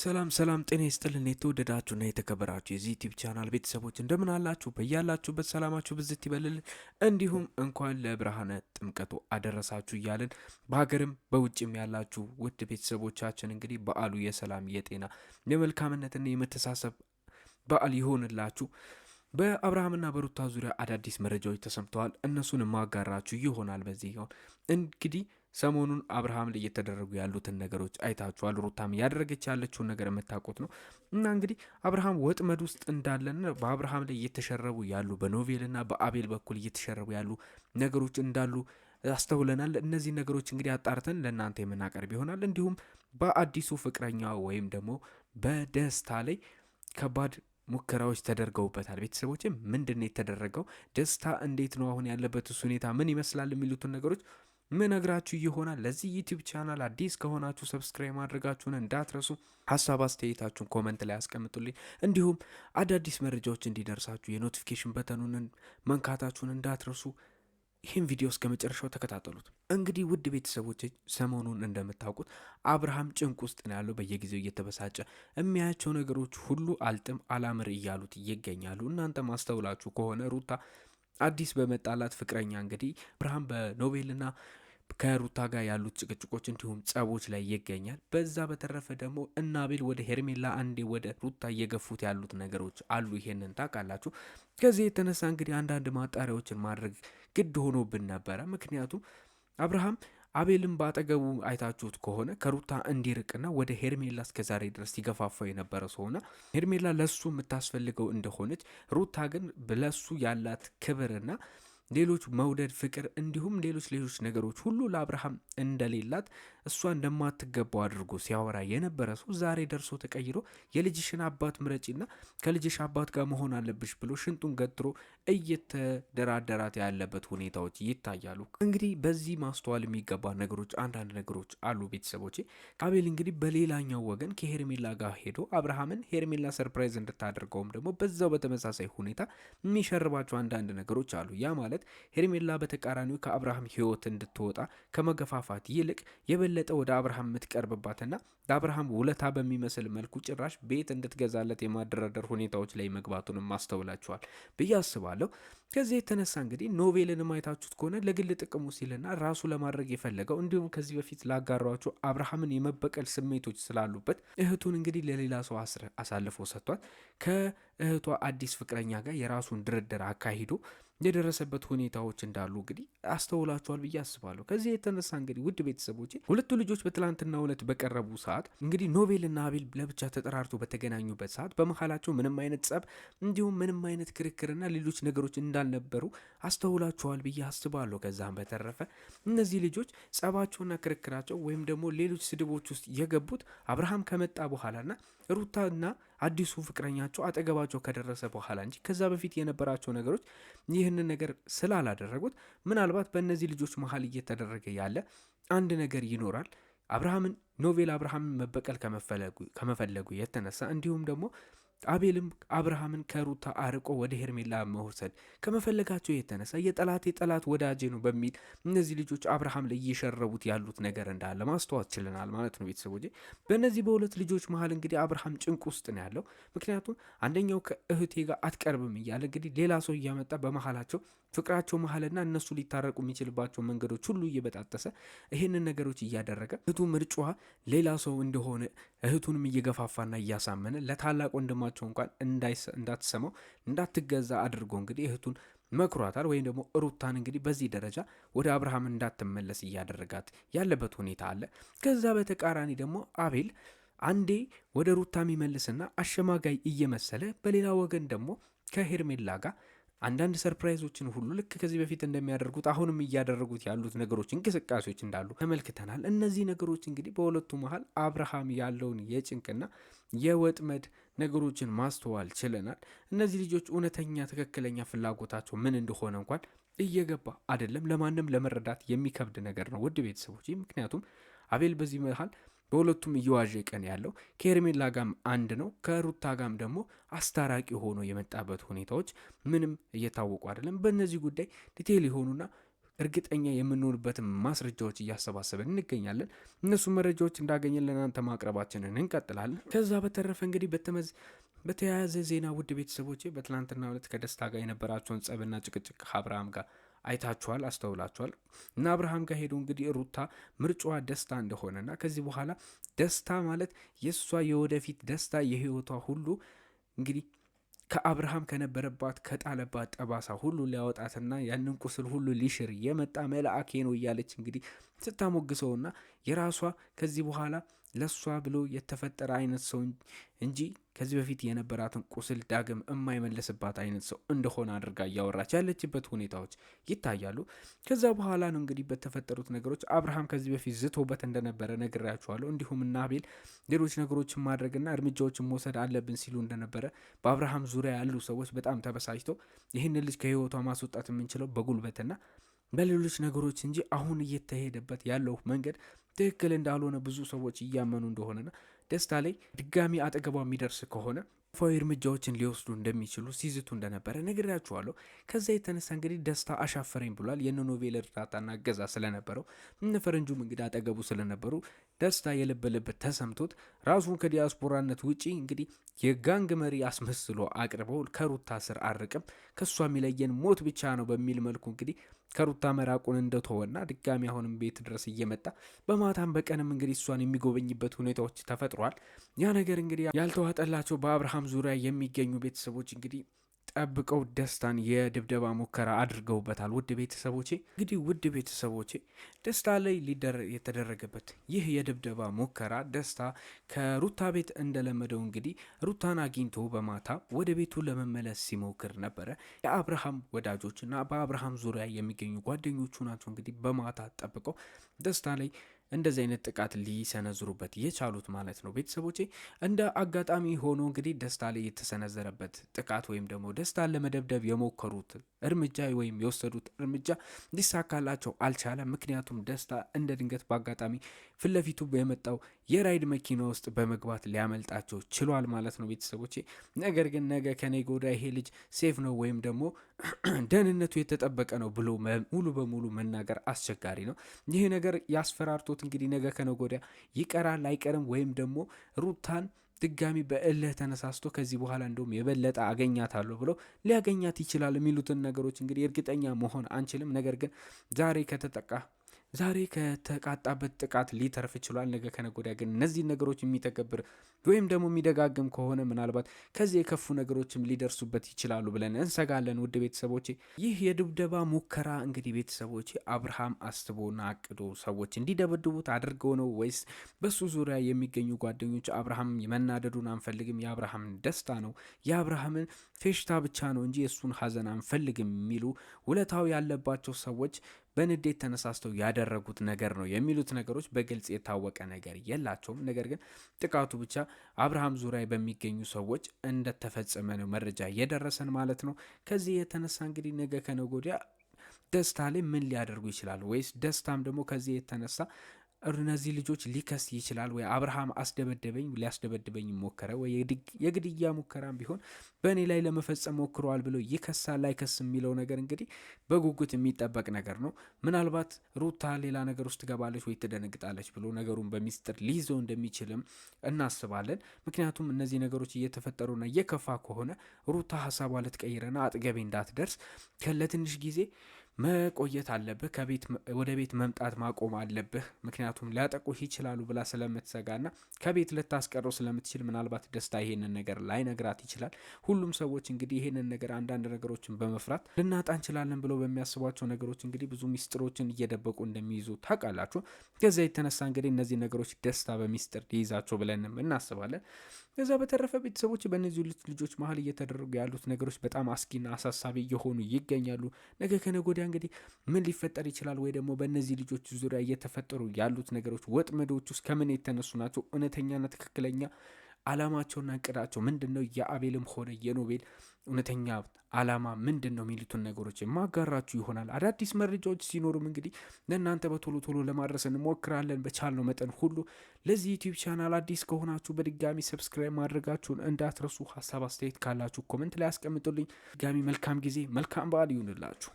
ሰላም ሰላም ጤና ይስጥልን የተወደዳችሁና የተከበራችሁ የዚህ ዩቲዩብ ቻናል ቤተሰቦች እንደምን አላችሁ? በያላችሁበት ሰላማችሁ ብዝት ይበልልን። እንዲሁም እንኳን ለብርሃነ ጥምቀቱ አደረሳችሁ እያልን በሀገርም በውጭም ያላችሁ ውድ ቤተሰቦቻችን እንግዲህ በዓሉ የሰላም የጤና የመልካምነትና የመተሳሰብ በዓል ይሆንላችሁ። በአብርሃምና በሩታ ዙሪያ አዳዲስ መረጃዎች ተሰምተዋል። እነሱን ማጋራችሁ ይሆናል። በዚህ ይሆን እንግዲህ ሰሞኑን አብርሃም ላይ እየተደረጉ ያሉትን ነገሮች አይታችኋል። ሩታም እያደረገች ያለችውን ነገር የምታውቁት ነው እና እንግዲህ አብርሃም ወጥመድ ውስጥ እንዳለና በአብርሃም ላይ እየተሸረቡ ያሉ በኖቬልና በአቤል በኩል እየተሸረቡ ያሉ ነገሮች እንዳሉ አስተውለናል። እነዚህ ነገሮች እንግዲህ አጣርተን ለእናንተ የምናቀርብ ይሆናል። እንዲሁም በአዲሱ ፍቅረኛ ወይም ደግሞ በደስታ ላይ ከባድ ሙከራዎች ተደርገውበታል። ቤተሰቦች ምንድን ነው የተደረገው? ደስታ እንዴት ነው አሁን ያለበት ሁኔታ ምን ይመስላል? የሚሉትን ነገሮች ምነግራችሁ ይሆናል። ለዚህ ዩቲዩብ ቻናል አዲስ ከሆናችሁ ሰብስክራይብ ማድረጋችሁን እንዳትረሱ። ሀሳብ አስተያየታችሁን ኮመንት ላይ አስቀምጡልኝ። እንዲሁም አዳዲስ መረጃዎች እንዲደርሳችሁ የኖቲፊኬሽን በተኑን መንካታችሁን እንዳትረሱ። ይህን ቪዲዮ እስከ መጨረሻው ተከታተሉት። እንግዲህ ውድ ቤተሰቦች ሰሞኑን እንደምታውቁት አብርሃም ጭንቅ ውስጥ ነው ያለው። በየጊዜው እየተበሳጨ የሚያያቸው ነገሮች ሁሉ አልጥም አላምር እያሉት ይገኛሉ። እናንተ ማስተውላችሁ ከሆነ ሩታ አዲስ በመጣላት ፍቅረኛ እንግዲህ አብርሃም በኖቤልና ከሩታ ጋር ያሉት ጭቅጭቆች እንዲሁም ጸቦች ላይ ይገኛል። በዛ በተረፈ ደግሞ እና አቤል ወደ ሄርሜላ አንዴ ወደ ሩታ እየገፉት ያሉት ነገሮች አሉ። ይሄንን ታውቃላችሁ። ከዚህ የተነሳ እንግዲህ አንዳንድ ማጣሪያዎችን ማድረግ ግድ ሆኖብን ነበረ። ምክንያቱም አብርሃም አቤልም በአጠገቡ አይታችሁት ከሆነ ከሩታ እንዲርቅና ወደ ሄርሜላ እስከዛሬ ድረስ ሲገፋፋው የነበረ ሰውና ሄርሜላ ለሱ የምታስፈልገው እንደሆነች ሩታ ግን ለሱ ያላት ክብርና ሌሎች መውደድ፣ ፍቅር እንዲሁም ሌሎች ነገሮች ሁሉ ለአብርሃም እንደሌላት እሷ እንደማትገባው አድርጎ ሲያወራ የነበረ ሰው ዛሬ ደርሶ ተቀይሮ የልጅሽን አባት ምረጪና ከልጅሽ አባት ጋር መሆን አለብሽ ብሎ ሽንጡን ገትሮ እየተደራደራት ያለበት ሁኔታዎች ይታያሉ። እንግዲህ በዚህ ማስተዋል የሚገባ ነገሮች አንዳንድ ነገሮች አሉ። ቤተሰቦቼ አቤል እንግዲህ በሌላኛው ወገን ከሄርሜላ ጋር ሄዶ አብርሃምን ሄርሜላ ሰርፕራይዝ እንድታደርገውም ደግሞ በዛው በተመሳሳይ ሁኔታ የሚሸርባቸው አንዳንድ ነገሮች አሉ። ያ ማለት ሄርሜላ በተቃራኒው ከአብርሃም ሕይወት እንድትወጣ ከመገፋፋት ይልቅ የበለጠ ወደ አብርሃም የምትቀርብባትና ለአብርሃም ውለታ በሚመስል መልኩ ጭራሽ ቤት እንድትገዛለት የማደራደር ሁኔታዎች ላይ መግባቱንም ማስተውላችኋል ብዬ አስባለሁ። ከዚህ የተነሳ እንግዲህ ኖቬልን ማየታችሁት ከሆነ ለግል ጥቅሙ ሲልና ራሱ ለማድረግ የፈለገው እንዲሁም ከዚህ በፊት ላጋሯቸው አብርሃምን የመበቀል ስሜቶች ስላሉበት እህቱን እንግዲህ ለሌላ ሰው አሳልፎ ሰጥቷል። ከእህቷ አዲስ ፍቅረኛ ጋር የራሱን ድርድር አካሂዶ የደረሰበት ሁኔታዎች እንዳሉ እንግዲህ አስተውላችኋል ብዬ አስባለሁ። ከዚህ የተነሳ እንግዲህ ውድ ቤተሰቦች ሁለቱ ልጆች በትላንትናው ዕለት በቀረቡ ሰዓት እንግዲህ ኖቬልና አቤል ለብቻ ተጠራርቶ በተገናኙበት ሰዓት በመሀላቸው ምንም አይነት ጸብ እንዲሁም ምንም አይነት ክርክርና ሌሎች ነገሮች እንዳልነበሩ አስተውላችኋል ብዬ አስባለሁ። ከዛም በተረፈ እነዚህ ልጆች ጸባቸውና ክርክራቸው ወይም ደግሞ ሌሎች ስድቦች ውስጥ የገቡት አብርሃም ከመጣ በኋላና ሩታና አዲሱ ፍቅረኛቸው አጠገባቸው ከደረሰ በኋላ እንጂ ከዛ በፊት የነበራቸው ነገሮች ይህንን ነገር ስላላደረጉት ምናልባት በእነዚህ ልጆች መሀል እየተደረገ ያለ አንድ ነገር ይኖራል። አብርሃምን ኖቬል አብርሃምን መበቀል ከመፈለጉ የተነሳ እንዲሁም ደግሞ አቤልም አብርሃምን ከሩታ አርቆ ወደ ሄርሜላ መውሰድ ከመፈለጋቸው የተነሳ የጠላት ወዳጄ ነው በሚል እነዚህ ልጆች አብርሃም ላይ እየሸረቡት ያሉት ነገር እንዳለ ማስተዋል ችለናል ማለት ነው። ቤተሰቦች በእነዚህ በሁለት ልጆች መሀል እንግዲህ አብርሃም ጭንቅ ውስጥ ነው ያለው። ምክንያቱም አንደኛው ከእህቴ ጋር አትቀርብም እያለ እንግዲህ ሌላ ሰው እያመጣ በመሀላቸው ፍቅራቸው መሀልና እነሱ ሊታረቁ የሚችልባቸው መንገዶች ሁሉ እየበጣጠሰ ይህንን ነገሮች እያደረገ እህቱ ምርጫዋ ሌላ ሰው እንደሆነ እህቱንም እየገፋፋና እያሳመነ ለታላቅ ወንድማ እንኳን እንዳትሰማው እንዳትገዛ አድርጎ እንግዲህ እህቱን መክሯታል። ወይም ደግሞ ሩታን እንግዲህ በዚህ ደረጃ ወደ አብርሃም እንዳትመለስ እያደረጋት ያለበት ሁኔታ አለ። ከዛ በተቃራኒ ደግሞ አቤል አንዴ ወደ ሩታ የሚመልስና አሸማጋይ እየመሰለ በሌላ ወገን ደግሞ ከሄርሜላ ጋር አንዳንድ ሰርፕራይዞችን ሁሉ ልክ ከዚህ በፊት እንደሚያደርጉት አሁንም እያደረጉት ያሉት ነገሮች እንቅስቃሴዎች እንዳሉ ተመልክተናል። እነዚህ ነገሮች እንግዲህ በሁለቱ መሀል አብርሃም ያለውን የጭንቅና የወጥመድ ነገሮችን ማስተዋል ችለናል። እነዚህ ልጆች እውነተኛ ትክክለኛ ፍላጎታቸው ምን እንደሆነ እንኳን እየገባ አይደለም። ለማንም ለመረዳት የሚከብድ ነገር ነው ውድ ቤተሰቦች። ምክንያቱም አቤል በዚህ መሀል በሁለቱም እየዋዠቀ ነው ያለው። ከሄርሜላ ጋም አንድ ነው፣ ከሩታ ጋም ደግሞ አስታራቂ ሆኖ የመጣበት ሁኔታዎች ምንም እየታወቁ አይደለም። በእነዚህ ጉዳይ ዲቴይል የሆኑና እርግጠኛ የምንሆንበትን ማስረጃዎች እያሰባሰብን እንገኛለን። እነሱ መረጃዎች እንዳገኘን ለእናንተ ማቅረባችንን እንቀጥላለን። ከዛ በተረፈ እንግዲህ በተያያዘ ዜና ውድ ቤተሰቦቼ በትላንትና ዕለት ከደስታ ጋር የነበራቸውን ጸብና ጭቅጭቅ አብርሃም ጋር አይታችኋል፣ አስተውላችኋል። እና አብርሃም ጋር ሄዶ እንግዲህ ሩታ ምርጫዋ ደስታ እንደሆነና ከዚህ በኋላ ደስታ ማለት የእሷ የወደፊት ደስታ የህይወቷ ሁሉ እንግዲህ ከአብርሃም ከነበረባት ከጣለባት ጠባሳ ሁሉ ሊያወጣትና ያንን ቁስል ሁሉ ሊሽር የመጣ መልአኬ ነው እያለች እንግዲህ ስታሞግሰውና የራሷ ከዚህ በኋላ ለሷ ብሎ የተፈጠረ አይነት ሰው እንጂ ከዚህ በፊት የነበራትን ቁስል ዳግም የማይመለስባት አይነት ሰው እንደሆነ አድርጋ እያወራች ያለችበት ሁኔታዎች ይታያሉ። ከዛ በኋላ ነው እንግዲህ በተፈጠሩት ነገሮች አብርሃም ከዚህ በፊት ዝቶበት እንደነበረ ነግሬያችኋለሁ። እንዲሁም እና አቤል ሌሎች ነገሮችን ማድረግና እርምጃዎችን መውሰድ አለብን ሲሉ እንደነበረ በአብርሃም ዙሪያ ያሉ ሰዎች በጣም ተበሳጭተው ይህን ልጅ ከህይወቷ ማስወጣት የምንችለው በጉልበትና በሌሎች ነገሮች እንጂ አሁን እየተሄደበት ያለው መንገድ ትክክል እንዳልሆነ ብዙ ሰዎች እያመኑ እንደሆነና ደስታ ላይ ድጋሚ አጠገቧ የሚደርስ ከሆነ ፋዊ እርምጃዎችን ሊወስዱ እንደሚችሉ ሲዝቱ እንደነበረ ነግሬያችኋለሁ። ከዛ የተነሳ እንግዲህ ደስታ አሻፈረኝ ብሏል። የነ ኖቬል እርዳታና እገዛ ስለነበረው እነ ፈረንጁም እንግዲህ አጠገቡ ስለነበሩ ደስታ የልብ ልብ ተሰምቶት ራሱን ከዲያስፖራነት ውጪ እንግዲህ የጋንግ መሪ አስመስሎ አቅርበው ከሩታ ስር አርቅም ከእሷ የሚለየን ሞት ብቻ ነው በሚል መልኩ እንግዲህ ከሩታ መራቁን እንደተወና ድጋሚ አሁንም ቤት ድረስ እየመጣ በማታም በቀንም እንግዲህ እሷን የሚጎበኝበት ሁኔታዎች ተፈጥሯል። ያ ነገር እንግዲህ ያልተዋጠላቸው በአብርሃም ዙሪያ የሚገኙ ቤተሰቦች እንግዲህ ጠብቀው ደስታን የድብደባ ሙከራ አድርገውበታል። ውድ ቤተሰቦቼ እንግዲህ ውድ ቤተሰቦቼ ደስታ ላይ የተደረገበት ይህ የድብደባ ሙከራ ደስታ ከሩታ ቤት እንደለመደው እንግዲህ ሩታን አግኝቶ በማታ ወደ ቤቱ ለመመለስ ሲሞክር ነበረ። የአብርሃም ወዳጆች እና በአብርሃም ዙሪያ የሚገኙ ጓደኞቹ ናቸው እንግዲህ በማታ ጠብቀው ደስታ ላይ እንደዚህ አይነት ጥቃት ሊሰነዝሩበት የቻሉት ማለት ነው። ቤተሰቦቼ እንደ አጋጣሚ ሆኖ እንግዲህ ደስታ ላይ የተሰነዘረበት ጥቃት ወይም ደግሞ ደስታን ለመደብደብ የሞከሩት እርምጃ ወይም የወሰዱት እርምጃ ሊሳካላቸው አልቻለም። ምክንያቱም ደስታ እንደ ድንገት በአጋጣሚ ፊት ለፊቱ የመጣው የራይድ መኪና ውስጥ በመግባት ሊያመልጣቸው ችሏል ማለት ነው። ቤተሰቦቼ ነገር ግን ነገ ከነገ ወዲያ ይሄ ልጅ ሴፍ ነው ወይም ደግሞ ደህንነቱ የተጠበቀ ነው ብሎ ሙሉ በሙሉ መናገር አስቸጋሪ ነው። ይህ ነገር ያስፈራርቶት እንግዲህ ነገ ከነገ ወዲያ ይቀራል አይቀርም ወይም ደግሞ ሩታን ድጋሚ በእልህ ተነሳስቶ ከዚህ በኋላ እንደውም የበለጠ አገኛታለሁ ብሎ ሊያገኛት ይችላል የሚሉትን ነገሮች እንግዲህ እርግጠኛ መሆን አንችልም። ነገር ግን ዛሬ ከተቃጣበት ጥቃት ሊተርፍ ችሏል። ነገ ከነገ ወዲያ ግን እነዚህን ነገሮች የሚተገብር ወይም ደግሞ የሚደጋግም ከሆነ ምናልባት ከዚህ የከፉ ነገሮችም ሊደርሱበት ይችላሉ ብለን እንሰጋለን። ውድ ቤተሰቦቼ ይህ የድብደባ ሙከራ እንግዲህ ቤተሰቦቼ አብርሃም አስቦና አቅዶ ሰዎች እንዲደበድቡት አድርገው ነው ወይስ በሱ ዙሪያ የሚገኙ ጓደኞች አብርሃም መናደዱን አንፈልግም፣ የአብርሃምን ደስታ ነው የአብርሃምን ፌሽታ ብቻ ነው እንጂ የእሱን ሀዘን አንፈልግም የሚሉ ውለታው ያለባቸው ሰዎች በንዴት ተነሳስተው ያደረጉት ነገር ነው የሚሉት ነገሮች በግልጽ የታወቀ ነገር የላቸውም። ነገር ግን ጥቃቱ ብቻ አብርሃም ዙሪያ በሚገኙ ሰዎች እንደተፈጸመ ነው መረጃ እየደረሰን ማለት ነው። ከዚህ የተነሳ እንግዲህ ነገ ከነገ ወዲያ ደስታ ላይ ምን ሊያደርጉ ይችላል ወይስ ደስታም ደግሞ ከዚህ የተነሳ እነዚህ ልጆች ሊከስ ይችላል ወይ አብርሃም አስደበደበኝ ሊያስደበድበኝ ሞከረ ወይ የግድያ ሙከራም ቢሆን በእኔ ላይ ለመፈጸም ሞክረዋል ብሎ ይከሳል ላይከስ የሚለው ነገር እንግዲህ በጉጉት የሚጠበቅ ነገር ነው። ምናልባት ሩታ ሌላ ነገር ውስጥ ትገባለች ወይ ትደነግጣለች ብሎ ነገሩን በሚስጥር ሊይዘው እንደሚችልም እናስባለን። ምክንያቱም እነዚህ ነገሮች እየተፈጠሩና እየከፋ ከሆነ ሩታ ሀሳቧ ልትቀይረና አጥገቤ እንዳትደርስ ለትንሽ ጊዜ መቆየት አለብህ፣ ወደ ቤት መምጣት ማቆም አለብህ። ምክንያቱም ሊያጠቁህ ይችላሉ ብላ ስለምትሰጋና ከቤት ልታስቀረው ስለምትችል ምናልባት ደስታ ይሄንን ነገር ላይነግራት ይችላል። ሁሉም ሰዎች እንግዲህ ይሄንን ነገር አንዳንድ ነገሮችን በመፍራት ልናጣ እንችላለን ብለው በሚያስቧቸው ነገሮች እንግዲህ ብዙ ሚስጥሮችን እየደበቁ እንደሚይዙ ታውቃላችሁ። ከዚያ የተነሳ እንግዲህ እነዚህ ነገሮች ደስታ በሚስጥር ሊይዛቸው ብለንም እናስባለን። ከዛ በተረፈ ቤተሰቦች በእነዚህ ልጆች መሀል እየተደረጉ ያሉት ነገሮች በጣም አስጊና አሳሳቢ እየሆኑ ይገኛሉ። ነገ ከነገ ወዲያ እንግዲህ ምን ሊፈጠር ይችላል ወይ ደግሞ በእነዚህ ልጆች ዙሪያ እየተፈጠሩ ያሉት ነገሮች ወጥመዶች ውስጥ ከምን የተነሱ ናቸው? እውነተኛና ትክክለኛ አላማቸውና እቅዳቸው ምንድን ነው? የአቤልም ሆነ የኖቤል እውነተኛ አላማ ምንድን ነው የሚሉትን ነገሮች ማጋራችሁ ይሆናል። አዳዲስ መረጃዎች ሲኖሩም እንግዲህ ለእናንተ በቶሎ ለማድረስ እንሞክራለን በቻልነው መጠን ሁሉ። ለዚህ ዩቲዩብ ቻናል አዲስ ከሆናችሁ በድጋሚ ሰብስክራይብ ማድረጋችሁን እንዳትረሱ። ሀሳብ አስተያየት ካላችሁ ኮመንት ላይ አስቀምጡልኝ። ድጋሚ መልካም ጊዜ መልካም በዓል ይሁንላችሁ።